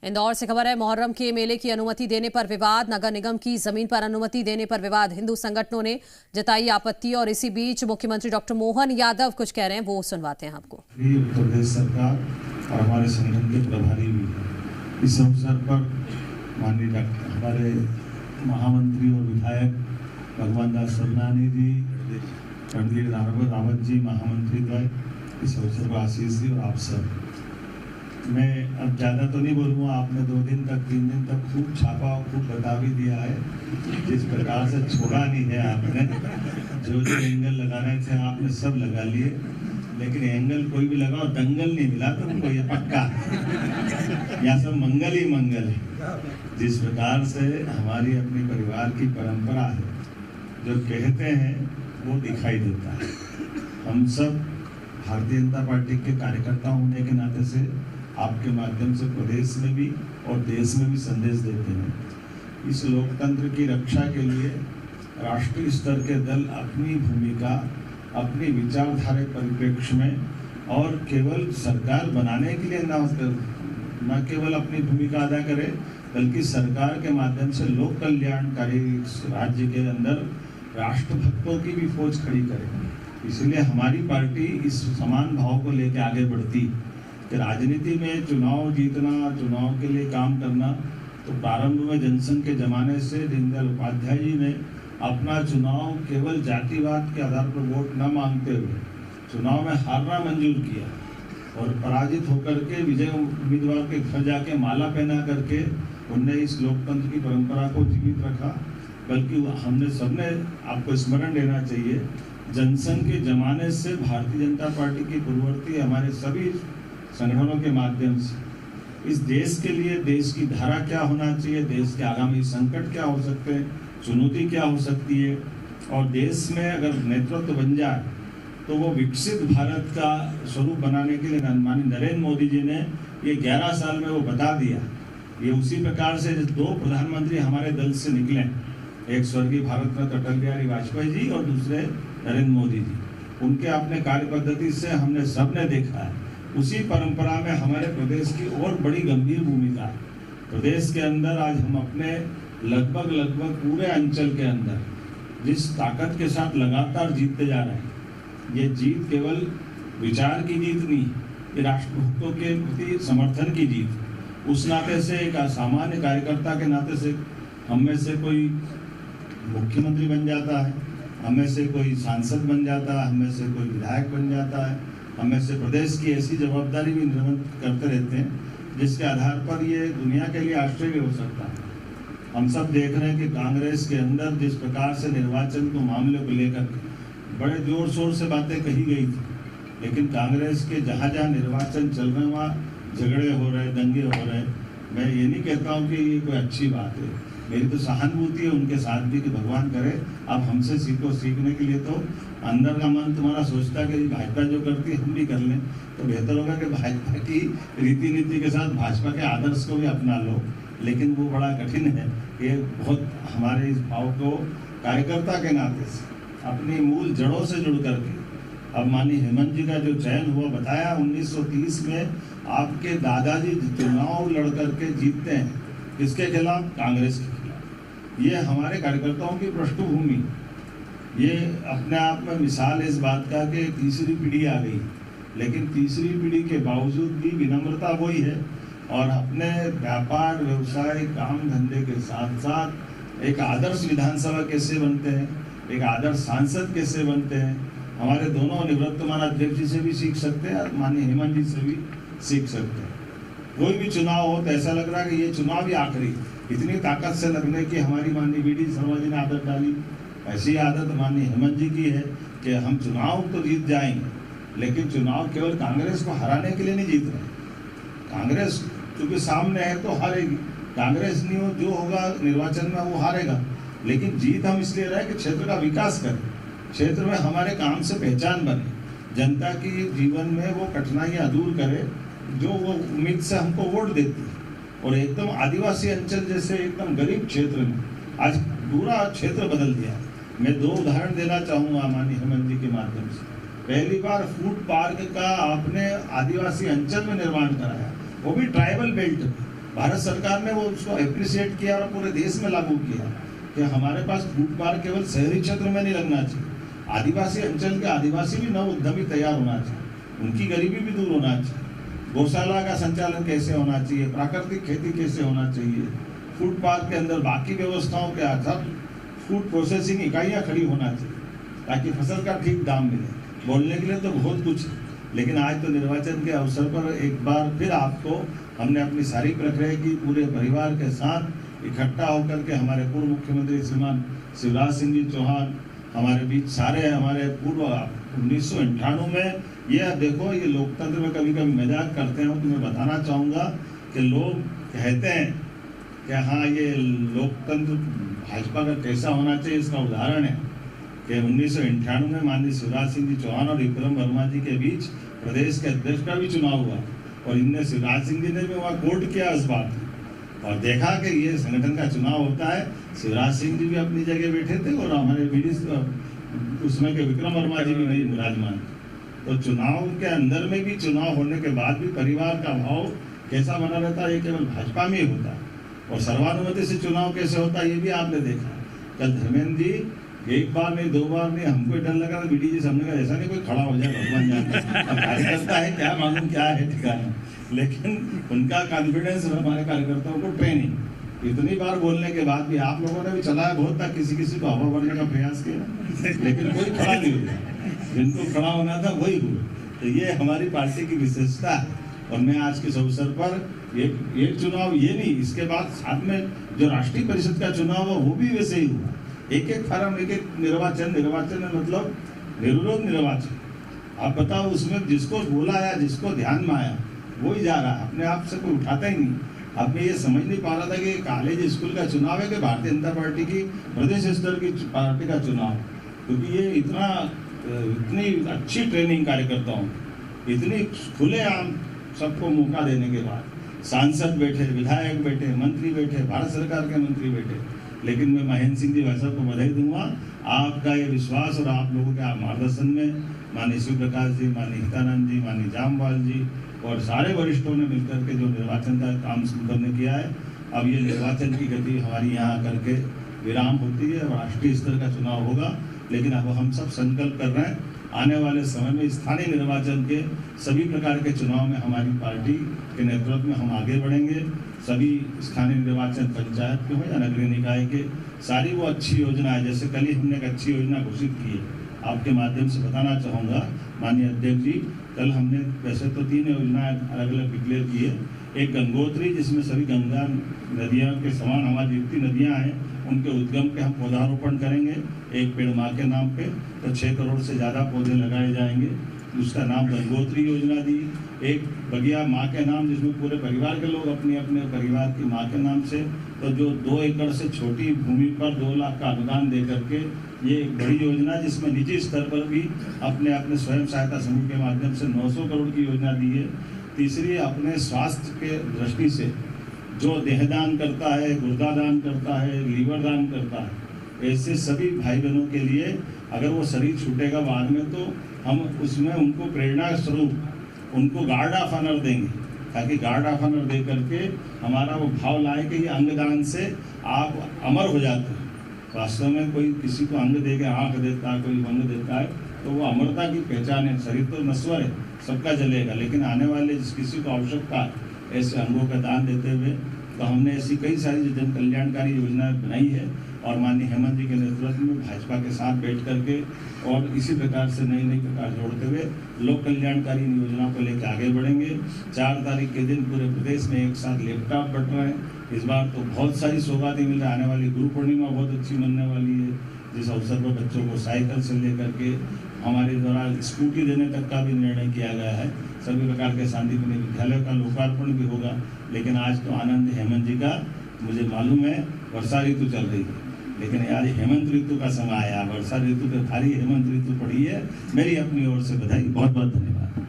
इंदौर से खबर है, मुहर्रम के मेले की अनुमति देने पर विवाद, नगर निगम की जमीन पर अनुमति देने पर विवाद, हिंदू संगठनों ने जताई आपत्ति। और इसी बीच मुख्यमंत्री डॉक्टर मोहन यादव कुछ कह रहे हैं, वो सुनवाते हैं आपको। उत्तर प्रदेश सरकार और हमारे संगठन के प्रभारी भी इस अवसर पर माननीय हमारे महामंत्री और विधायक भगवान दास सरनानी जी, रणधीर रावत जी महामंत्री द्वय इस अवसर पर आशीष दी। और आप सब, मैं अब ज़्यादा तो नहीं बोलूँगा, आपने 2 दिन तक 3 दिन तक खूब छापा और खूब बता भी दिया है। जिस प्रकार से छोड़ा नहीं है आपने, जो एंगल लगाने थे आपने सब लगा लिए, लेकिन एंगल कोई भी लगाओ दंगल नहीं मिला तुमको, ये पक्का। यहाँ सब मंगल ही मंगल है। जिस प्रकार से हमारी अपनी परिवार की परंपरा है, जो कहते हैं वो दिखाई देता है। हम सब भारतीय जनता पार्टी के कार्यकर्ता होने के नाते से आपके माध्यम से प्रदेश में भी और देश में भी संदेश देते हैं। इस लोकतंत्र की रक्षा के लिए राष्ट्रीय स्तर के दल अपनी भूमिका, अपनी विचारधारा परिप्रेक्ष्य में और केवल सरकार बनाने के लिए न केवल अपनी भूमिका अदा करे, बल्कि सरकार के माध्यम से लोक कल्याणकारी राज्य के अंदर राष्ट्रभक्तों की भी फौज खड़ी करे। इसलिए हमारी पार्टी इस समान भाव को लेकर आगे बढ़ती कि राजनीति में चुनाव जीतना, चुनाव के लिए काम करना, तो प्रारंभ में जनसंघ के जमाने से दीनदयाल उपाध्याय जी ने अपना चुनाव केवल जातिवाद के आधार पर वोट न मांगते हुए चुनाव में हारना मंजूर किया और पराजित होकर के विजय उम्मीदवार के घर जाके माला पहना करके उनने इस लोकतंत्र की परंपरा को जीवित रखा। बल्कि हमने सबने आपको स्मरण लेना चाहिए, जनसंघ के जमाने से भारतीय जनता पार्टी की पूर्ववर्ती हमारे सभी संगठनों के माध्यम से इस देश के लिए देश की धारा क्या होना चाहिए, देश के आगामी संकट क्या हो सकते हैं, चुनौती क्या हो सकती है, और देश में अगर नेतृत्व बन जाए तो वो विकसित भारत का स्वरूप बनाने के लिए माननीय नरेंद्र मोदी जी ने ये 11 साल में वो बता दिया। ये उसी प्रकार से 2 प्रधानमंत्री हमारे दल से निकले, एक स्वर्गीय भारत रत्न अटल बिहारी वाजपेयी जी और दूसरे नरेंद्र मोदी जी। उनके अपने कार्य पद्धति से हमने सबने देखा है, उसी परंपरा में हमारे प्रदेश की और बड़ी गंभीर भूमिका है। प्रदेश के अंदर आज हम अपने लगभग पूरे अंचल के अंदर जिस ताकत के साथ लगातार जीतते जा रहे हैं, ये जीत केवल विचार की जीत नहीं, ये राष्ट्रभक्तों के प्रति समर्थन की जीत। उस नाते से एक सामान्य कार्यकर्ता के नाते से हम में से कोई मुख्यमंत्री बन जाता है, हम में से कोई सांसद बन जाता है, हम में से कोई विधायक बन जाता है, हम में से प्रदेश की ऐसी जवाबदारी भी निर्वहन करते रहते हैं जिसके आधार पर ये दुनिया के लिए आश्चर्य हो सकता है। हम सब देख रहे हैं कि कांग्रेस के अंदर जिस प्रकार से निर्वाचन को मामले को लेकर बड़े जोर शोर से बातें कही गई थी, लेकिन कांग्रेस के जहाँ जहाँ निर्वाचन चल रहे हैं वहाँ झगड़े हो रहे, दंगे हो रहे। मैं ये नहीं कहता हूँ कि ये कोई अच्छी बात है, मेरी तो सहानुभूति है उनके साथ भी कि भगवान करे आप हमसे सीखो। सीखने के लिए तो अंदर का मन तुम्हारा सोचता है कि भाजपा जो करती है हम भी कर लें, तो बेहतर होगा कि भाजपा की रीति नीति के साथ भाजपा के आदर्श को भी अपना लो। लेकिन वो बड़ा कठिन है, ये बहुत हमारे इस भाव को कार्यकर्ता के नाते से अपनी मूल जड़ों से जुड़ करके, अब माननीय हेमंत जी का जो चयन हुआ, बताया 1930 में आपके दादाजी चुनाव लड़ करके जीतते हैं, किसके खिलाफ? कांग्रेस के खिलाफ। ये हमारे कार्यकर्ताओं की पृष्ठभूमि, ये अपने आप में मिसाल इस बात का कि तीसरी पीढ़ी आ गई, लेकिन तीसरी पीढ़ी के बावजूद भी विनम्रता वही है और अपने व्यापार व्यवसाय काम धंधे के साथ साथ एक आदर्श विधानसभा कैसे बनते हैं, एक आदर्श सांसद कैसे बनते हैं, हमारे दोनों निवृत्तमान अध्यक्ष जी से भी सीख सकते हैं और माननीय हेमंत जी से भी सीख सकते हैं। कोई भी चुनाव हो तो ऐसा लग रहा है कि ये चुनाव ही आखिरी, इतनी ताकत से लगने की हमारी माननीय वी.डी. शर्मा जी ने आदत डाली। ऐसी आदत माननीय हेमंत जी की है कि हम चुनाव तो जीत जाएंगे, लेकिन चुनाव केवल कांग्रेस को हराने के लिए नहीं जीत रहे। कांग्रेस क्योंकि सामने है तो हारेगी, कांग्रेस नहीं हो जो होगा निर्वाचन में वो हारेगा, लेकिन जीत हम इसलिए रहे कि क्षेत्र का विकास करें, क्षेत्र में हमारे काम से पहचान बने, जनता की जीवन में वो कठिनाइयाँ दूर करे जो वो उम्मीद से हमको वोट देती है। और एकदम आदिवासी अंचल जैसे एकदम गरीब क्षेत्र में आज पूरा क्षेत्र बदल दिया। मैं 2 उदाहरण देना चाहूँगा माननीय हेमंत जी के माध्यम से। पहली बार फूड पार्क का आपने आदिवासी अंचल में निर्माण कराया, वो भी ट्राइबल बेल्ट। भारत सरकार ने वो उसको एप्रिशिएट किया और पूरे देश में लागू किया कि हमारे पास फूड पार्क केवल शहरी क्षेत्र में नहीं लगना चाहिए, आदिवासी अंचल के आदिवासी भी नव उद्यमी तैयार होना चाहिए, उनकी गरीबी भी दूर होना चाहिए, गौशाला का संचालन कैसे होना चाहिए, प्राकृतिक खेती कैसे होना चाहिए, फूड पार्क के अंदर बाकी व्यवस्थाओं के आधार फूड प्रोसेसिंग इकाइयाँ खड़ी होना चाहिए ताकि फसल का ठीक दाम मिले। बोलने के लिए तो बहुत कुछ है, लेकिन आज तो निर्वाचन के अवसर पर एक बार फिर आपको हमने अपनी सारी प्रक्रिया की पूरे परिवार के साथ इकट्ठा होकर के हमारे पूर्व मुख्यमंत्री श्रीमान शिवराज सिंह जी चौहान हमारे बीच सारे हमारे पूर्व 1998 में ये देखो, ये लोकतंत्र में कभी कभी मजाक करते हैं तो मैं बताना चाहूँगा कि लोग कहते हैं कि हाँ ये लोकतंत्र भाजपा का कैसा होना चाहिए, इसका उदाहरण है कि 1998 में माननीय शिवराज सिंह जी चौहान और विक्रम वर्मा जी के बीच प्रदेश के अध्यक्ष का भी चुनाव हुआ और इनने शिवराज सिंह जी ने भी वहाँ कोर्ट किया इस बात और देखा कि ये संगठन का चुनाव होता है। शिवराज सिंह जी भी अपनी जगह बैठे थे और हमारे उसमें के विक्रम वर्मा जी भी नहीं विराजमान। तो चुनाव के अंदर में भी, चुनाव होने के बाद भी परिवार का भाव कैसा बना रहता है, ये केवल भाजपा में ही होता है। और सर्वानुमति से चुनाव कैसे होता है ये भी आपने देखा। कल धर्मेंद्र जी एक बार नहीं, दो बार नहीं, हमको डर लगा था बीडी जी सामने का, ऐसा नहीं कोई खड़ा हो जाए, भगवान जाने अब कार्यकर्ता है क्या मालूम क्या है ठिकाना, लेकिन उनका कॉन्फिडेंस और हमारे कार्यकर्ताओं को ट्रेनिंग इतनी बार बोलने के बाद भी आप लोगों ने भी चलाया बहुत था, किसी किसी को हवा भरने का प्रयास किया लेकिन कोई खड़ा नहीं हुआ, जिनको खड़ा होना था वही हुआ। तो ये हमारी पार्टी की विशेषता है। और मैं आज के अवसर पर एक चुनाव ये नहीं, इसके बाद साथ में जो राष्ट्रीय परिषद का चुनाव हुआ वो भी वैसे ही हुआ, एक एक फार्म, एक एक निर्वाचन में मतलब निर्विरोध निर्वाचन। आप बताओ उसमें जिसको बोला या जिसको ध्यान में आया वो ही जा रहा है, अपने आप से कोई उठाता ही नहीं। अब मैं ये समझ नहीं पा रहा था कि कॉलेज स्कूल का चुनाव है कि भारतीय जनता पार्टी की प्रदेश स्तर की पार्टी का चुनाव, क्योंकि ये इतनी अच्छी ट्रेनिंग कार्यकर्ताओं, इतनी खुलेआम सबको मौका देने के बाद सांसद बैठे, विधायक बैठे, मंत्री बैठे, भारत सरकार के मंत्री बैठे। लेकिन मैं महेंद्र सिंह जी भाई साहब को बधाई दूंगा, आपका ये विश्वास और आप लोगों के मार्गदर्शन में माननीय शिव प्रकाश जी, माननीय हितानंद जी, माननीय जामवाल जी और सारे वरिष्ठों ने मिलकर के जो निर्वाचन का काम संपन्न किया है। अब ये निर्वाचन की गति हमारी यहाँ करके विराम होती है और राष्ट्रीय स्तर का चुनाव होगा। लेकिन अब हम सब संकल्प कर रहे हैं आने वाले समय में स्थानीय निर्वाचन के सभी प्रकार के चुनाव में हमारी पार्टी के नेतृत्व में हम आगे बढ़ेंगे। सभी स्थानीय निर्वाचन पंचायत के हो या नगरीय निकाय के, सारी वो अच्छी योजना है, जैसे कल ही हमने एक अच्छी योजना घोषित की है, आपके माध्यम से बताना चाहूँगा माननीय अध्यक्ष जी। कल हमने वैसे तो 3 योजनाएं अलग अलग डिक्लेयर की है। एक गंगोत्री, जिसमें सभी गंगा नदियाँ के समान हमारी जितनी नदियाँ हैं उनके उद्गम पे हम पौधारोपण करेंगे। एक पेड़ माँ के नाम पे तो 6 करोड़ से ज़्यादा पौधे लगाए जाएंगे, उसका नाम गंगोत्री योजना दी। एक बगिया माँ के नाम, जिसमें पूरे परिवार के लोग अपने अपने परिवार की माँ के नाम से, तो जो 2 एकड़ से छोटी भूमि पर 2 लाख का अनुदान दे करके ये एक बड़ी योजना, जिसमें निजी स्तर पर भी अपने अपने स्वयं सहायता समूह के माध्यम से 900 करोड़ की योजना दी है। तीसरी, अपने स्वास्थ्य के दृष्टि से जो देहदान करता है, गुर्दा दान करता है, लीवर दान करता है, ऐसे सभी भाई बहनों के लिए अगर वो शरीर छूटेगा बाद में तो हम उसमें उनको प्रेरणा स्वरूप उनको गार्ड ऑफ ऑनर देंगे, ताकि गार्ड ऑफ ऑनर दे करके हमारा वो भाव लाए कि ये अंगदान से आप अमर हो जाते हैं। वास्तव में कोई किसी को अंग दे के आँख देता है, कोई अंग देता है, तो वो अमरता की पहचान है। शरीर तो नश्वर है, सबका जलेगा, लेकिन आने वाले जिस किसी को आवश्यकता है ऐसे अंगों का दान देते हुए तो हमने ऐसी कई सारी जन कल्याणकारी योजनाएं बनाई है। और माननीय हेमंत जी के नेतृत्व में भाजपा के साथ बैठ करके और इसी प्रकार से नई नई प्रकार जोड़ते हुए लोक कल्याणकारी योजनाओं को लेकर आगे बढ़ेंगे। 4 तारीख के दिन पूरे प्रदेश में एक साथ लैपटॉप बंट रहे हैं। इस बार तो बहुत सारी सौगातें मिल रही है। आने वाली गुरु पूर्णिमा बहुत अच्छी मनने वाली है, जिस अवसर पर बच्चों को साइकिल से लेकर के हमारे द्वारा स्कूटी देने तक का भी निर्णय किया गया है। सभी प्रकार के शांतिपूर्ण विद्यालय का लोकार्पण भी होगा। लेकिन आज तो आनंद हेमंत जी का, मुझे मालूम है वर्षा ऋतु चल रही है, लेकिन आज हेमंत ऋतु का समय आया, वर्षा ऋतु पे भारी हेमंत ऋतु पड़ी है। मेरी अपनी ओर से बधाई, बहुत बहुत धन्यवाद।